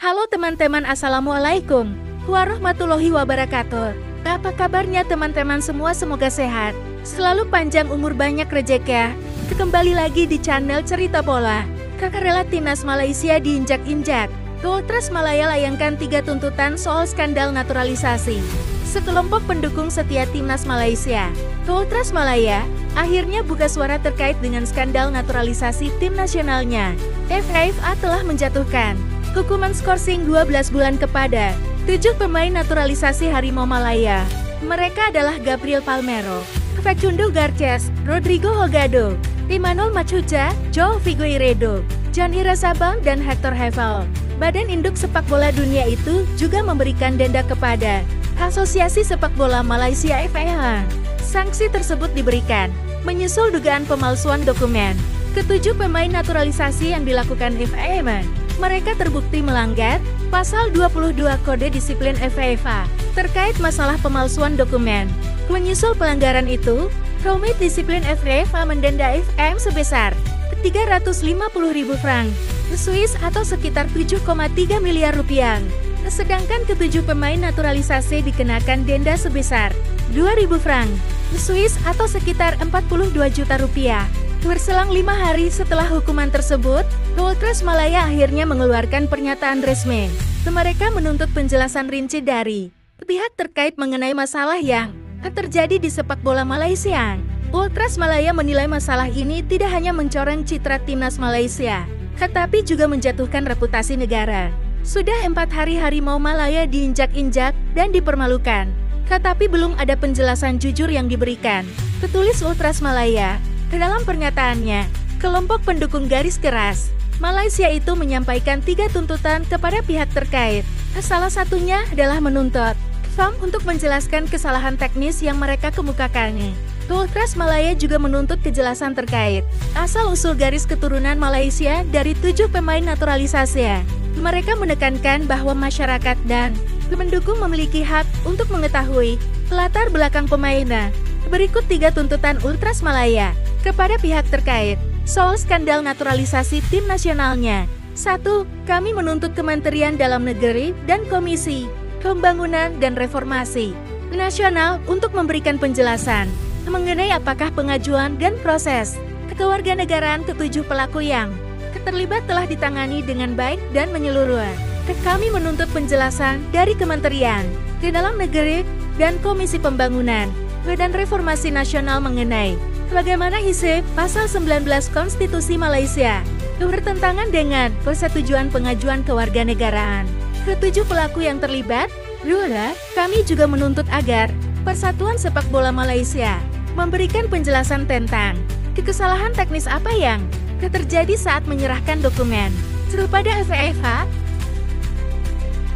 Halo teman-teman, Assalamualaikum warahmatullahi wabarakatuh. Apa kabarnya teman-teman semua? Semoga sehat, selalu panjang umur, banyak rezeki. Kembali lagi di channel Cerita Bola. Kakak rela timnas Malaysia diinjak-injak. Ultras Malaya layangkan 3 tuntutan soal skandal naturalisasi. Sekelompok pendukung setia timnas Malaysia, Ultras Malaya, akhirnya buka suara terkait dengan skandal naturalisasi tim nasionalnya. FIFA telah menjatuhkan hukuman skorsing 12 bulan kepada 7 pemain naturalisasi Harimau Malaya. Mereka adalah Gabriel Palmeiro, Facundo Garces, Rodrigo Holgado, Emmanuel Machuca, João Figueiredo, John Irasabal, dan Hector Hevel. Badan Induk Sepak Bola Dunia itu juga memberikan denda kepada Asosiasi Sepak Bola Malaysia (FIA). Sanksi tersebut diberikan menyusul dugaan pemalsuan dokumen ketujuh pemain naturalisasi yang dilakukan FIA. Mereka terbukti melanggar pasal 22 Kode Disiplin FIFA terkait masalah pemalsuan dokumen. Menyusul pelanggaran itu, Komite Disiplin FIFA mendenda FM sebesar 350.000 franc Swiss atau sekitar 7,3 miliar rupiah. Sedangkan ketujuh pemain naturalisasi dikenakan denda sebesar 2.000 franc Swiss atau sekitar 42 juta rupiah. Berselang 5 hari setelah hukuman tersebut, Ultras Malaya akhirnya mengeluarkan pernyataan resmi. Mereka menuntut penjelasan rinci dari pihak terkait mengenai masalah yang terjadi di sepak bola Malaysia. Ultras Malaya menilai masalah ini tidak hanya mencoreng citra timnas Malaysia, tetapi juga menjatuhkan reputasi negara. Sudah 4 hari Harimau Malaya diinjak-injak dan dipermalukan, tetapi belum ada penjelasan jujur yang diberikan, tertulis Ultras Malaya. Dalam pernyataannya, kelompok pendukung garis keras Malaysia itu menyampaikan 3 tuntutan kepada pihak terkait. Salah satunya adalah menuntut FAM untuk menjelaskan kesalahan teknis yang mereka kemukakannya. Ultras Malaya juga menuntut kejelasan terkait asal-usul garis keturunan Malaysia dari 7 pemain naturalisasi. Mereka menekankan bahwa masyarakat dan pendukung memiliki hak untuk mengetahui latar belakang pemainnya. Berikut 3 tuntutan Ultras Malaya kepada pihak terkait soal skandal naturalisasi tim nasionalnya. 1. Kami menuntut Kementerian Dalam Negeri dan Komisi Pembangunan dan Reformasi Nasional untuk memberikan penjelasan mengenai apakah pengajuan dan proses kewarganegaraan ketujuh pelaku yang terlibat telah ditangani dengan baik dan menyeluruh. Kami menuntut penjelasan dari Kementerian Dalam Negeri dan Komisi Pembangunan dan Reformasi Nasional mengenai bagaimana isi pasal 19 Konstitusi Malaysia bertentangan dengan persetujuan pengajuan kewarganegaraan ketujuh pelaku yang terlibat. 2. Kami juga menuntut agar Persatuan Sepak Bola Malaysia memberikan penjelasan tentang kesalahan teknis apa yang terjadi saat menyerahkan dokumen kepada FIFA.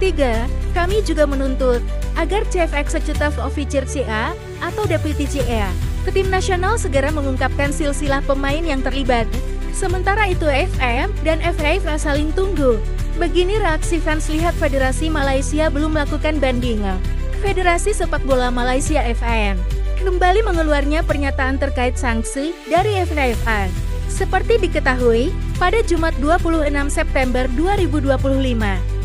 3. Kami juga menuntut agar Chief Executive Officer CA atau Deputy CA tim nasional segera mengungkapkan silsilah pemain yang terlibat. Sementara itu FM dan FIFA saling tunggu. Begini reaksi fans lihat Federasi Malaysia belum melakukan banding. Federasi Sepak Bola Malaysia (FM) kembali mengeluarnya pernyataan terkait sanksi dari FIFA. Seperti diketahui, pada Jumat 26 September 2025,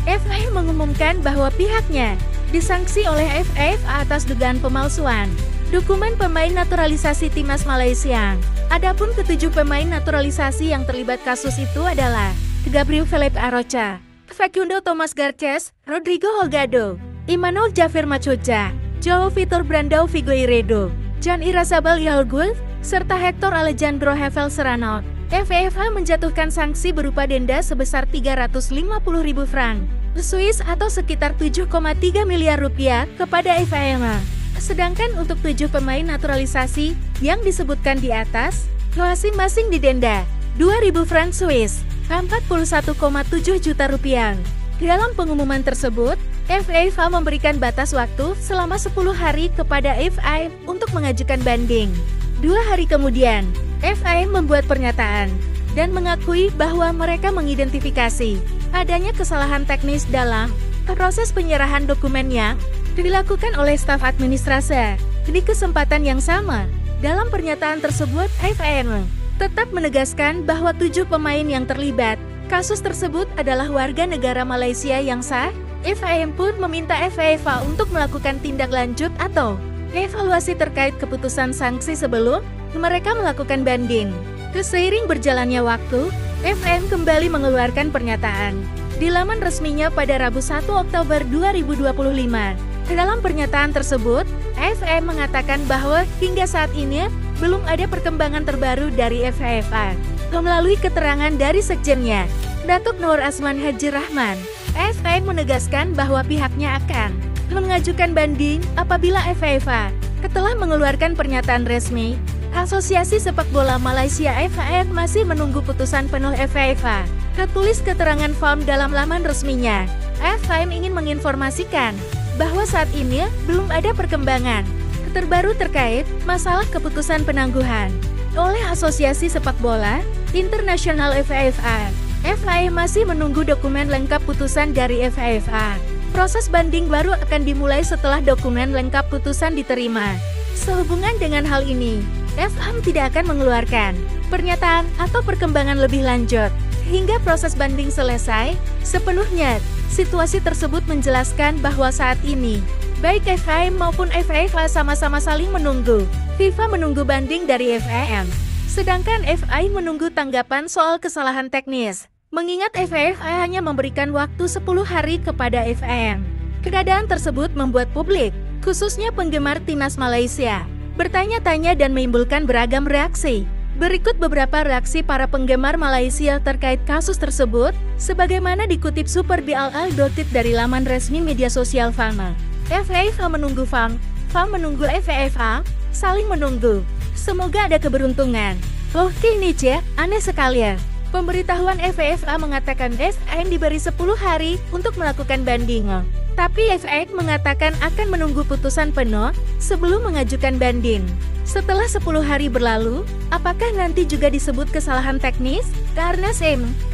FIFA mengumumkan bahwa pihaknya disanksi oleh FIFA atas dugaan pemalsuan dokumen pemain naturalisasi timnas Malaysia. Adapun ketujuh pemain naturalisasi yang terlibat kasus itu adalah Gabriel Philip Arocha, Facundo Thomas Garces, Rodrigo Holgado, Emmanuel Jafir Machuca, João Vitor Brandão Figueiredo, John Irasabal Yalgul, serta Hector Alejandro Hevel Serrano. FIFA menjatuhkan sanksi berupa denda sebesar 350.000 franc Swiss atau sekitar 7,3 miliar rupiah kepada FIFA. Sedangkan untuk 7 pemain naturalisasi yang disebutkan di atas, masing-masing didenda 2.000 franc Swiss, 41,7 juta rupiah. Dalam pengumuman tersebut, FIFA memberikan batas waktu selama 10 hari kepada FA untuk mengajukan banding. 2 hari kemudian, FA membuat pernyataan dan mengakui bahwa mereka mengidentifikasi adanya kesalahan teknis dalam proses penyerahan dokumen yang dilakukan oleh staf administrasi. Di kesempatan yang sama, dalam pernyataan tersebut, FA tetap menegaskan bahwa 7 pemain yang terlibat Kasus tersebut adalah warga negara Malaysia yang sah. FIM pun meminta FIFA untuk melakukan tindak lanjut atau evaluasi terkait keputusan sanksi sebelum mereka melakukan banding. Seiring berjalannya waktu, FIM kembali mengeluarkan pernyataan di laman resminya pada Rabu 1 Oktober 2025. Dalam pernyataan tersebut, FIM mengatakan bahwa hingga saat ini belum ada perkembangan terbaru dari FIFA. Melalui keterangan dari sekjennya, Datuk Nur Azman Haji Rahman, FIM menegaskan bahwa pihaknya akan mengajukan banding apabila FIFA telah mengeluarkan pernyataan resmi. Asosiasi Sepak Bola Malaysia FIM masih menunggu putusan penuh FIFA. Tertulis keterangan FIM dalam laman resminya. FIM ingin menginformasikan bahwa saat ini belum ada perkembangan terbaru terkait masalah keputusan penangguhan oleh Asosiasi Sepak Bola Internasional FIFA. FIM masih menunggu dokumen lengkap putusan dari FIFA. Proses banding baru akan dimulai setelah dokumen lengkap putusan diterima. Sehubungan dengan hal ini, FIM tidak akan mengeluarkan pernyataan atau perkembangan lebih lanjut hingga proses banding selesai sepenuhnya. Situasi tersebut menjelaskan bahwa saat ini, baik FIM maupun FIFA sama-sama saling menunggu. FIFA menunggu banding dari FIM, sedangkan FIM menunggu tanggapan soal kesalahan teknis. Mengingat FIFA hanya memberikan waktu 10 hari kepada FIM. Keadaan tersebut membuat publik, khususnya penggemar timnas Malaysia, bertanya-tanya dan menimbulkan beragam reaksi. Berikut beberapa reaksi para penggemar Malaysia terkait kasus tersebut, sebagaimana dikutip SuperBLL.it dari laman resmi media sosial FIM. FIFA menunggu FIM menunggu FIFA, saling menunggu. Semoga ada keberuntungan. Oke Nice, aneh sekali ya. Pemberitahuan FIFA mengatakan FIM diberi 10 hari untuk melakukan banding. Tapi FIM mengatakan akan menunggu putusan penuh sebelum mengajukan banding. Setelah 10 hari berlalu, apakah nanti juga disebut kesalahan teknis? Karena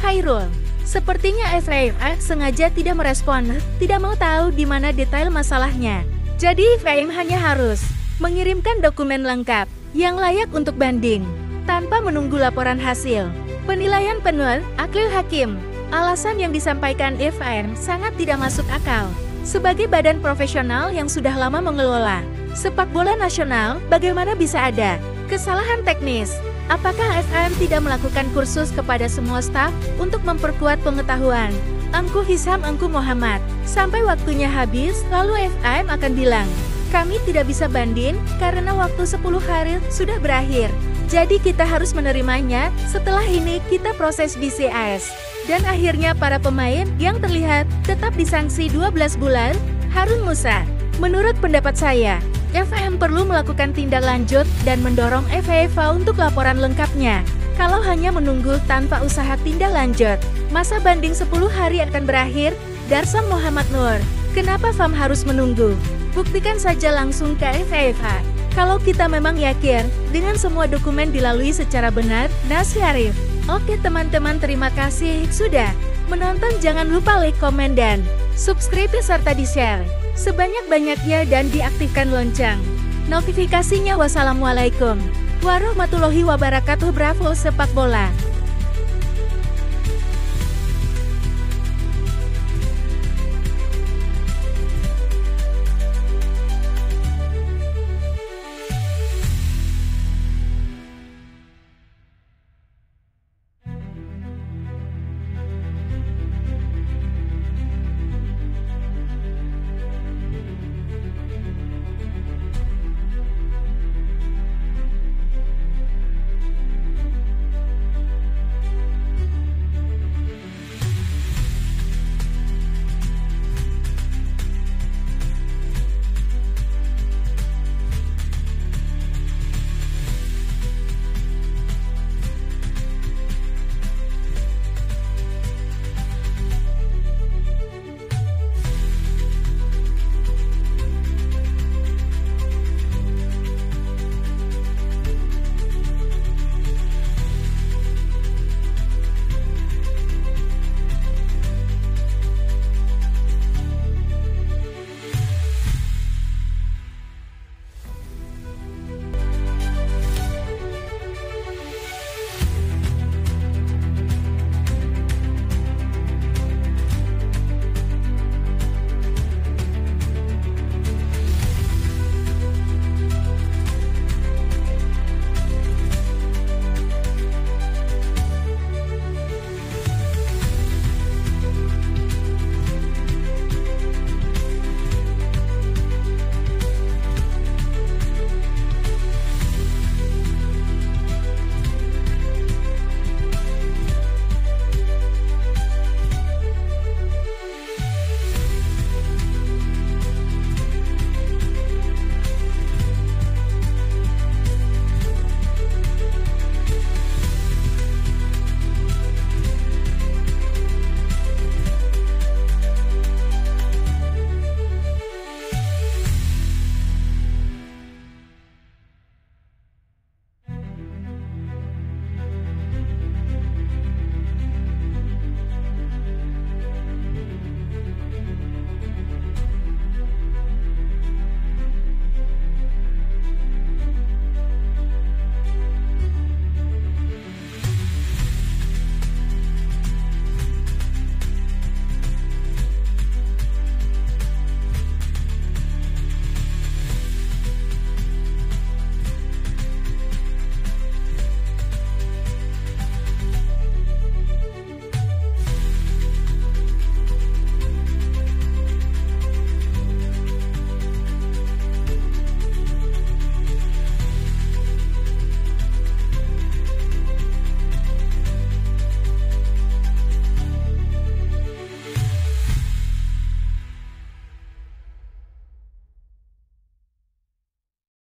Khairul, sepertinya FIM sengaja tidak merespon, tidak mau tahu di mana detail masalahnya. Jadi FIM hanya harus mengirimkan dokumen lengkap yang layak untuk banding, tanpa menunggu laporan hasil penilaian penuh Akil Hakim. Alasan yang disampaikan FIM sangat tidak masuk akal. Sebagai badan profesional yang sudah lama mengelola sepak bola nasional, bagaimana bisa ada kesalahan teknis? Apakah FIM tidak melakukan kursus kepada semua staf untuk memperkuat pengetahuan? Angku Hisam Angku Muhammad. Sampai waktunya habis, lalu FIM akan bilang, kami tidak bisa banding karena waktu 10 hari sudah berakhir. Jadi kita harus menerimanya. Setelah ini kita proses BCAS. Dan akhirnya para pemain yang terlihat tetap disanksi 12 bulan. Harun Musa, menurut pendapat saya, FIM perlu melakukan tindak lanjut dan mendorong FIFA untuk laporan lengkapnya. Kalau hanya menunggu tanpa usaha tindak lanjut, masa banding 10 hari akan berakhir. Darsam Muhammad Nur, kenapa FIM harus menunggu? Buktikan saja langsung ke FIFA. Kalau kita memang yakin dengan semua dokumen dilalui secara benar, Nasri Arif. Oke teman-teman, terima kasih sudah menonton. Jangan lupa like, komen, dan subscribe serta di-share sebanyak-banyaknya dan diaktifkan lonceng notifikasinya. Wassalamualaikum warahmatullahi wabarakatuh. Bravo sepak bola.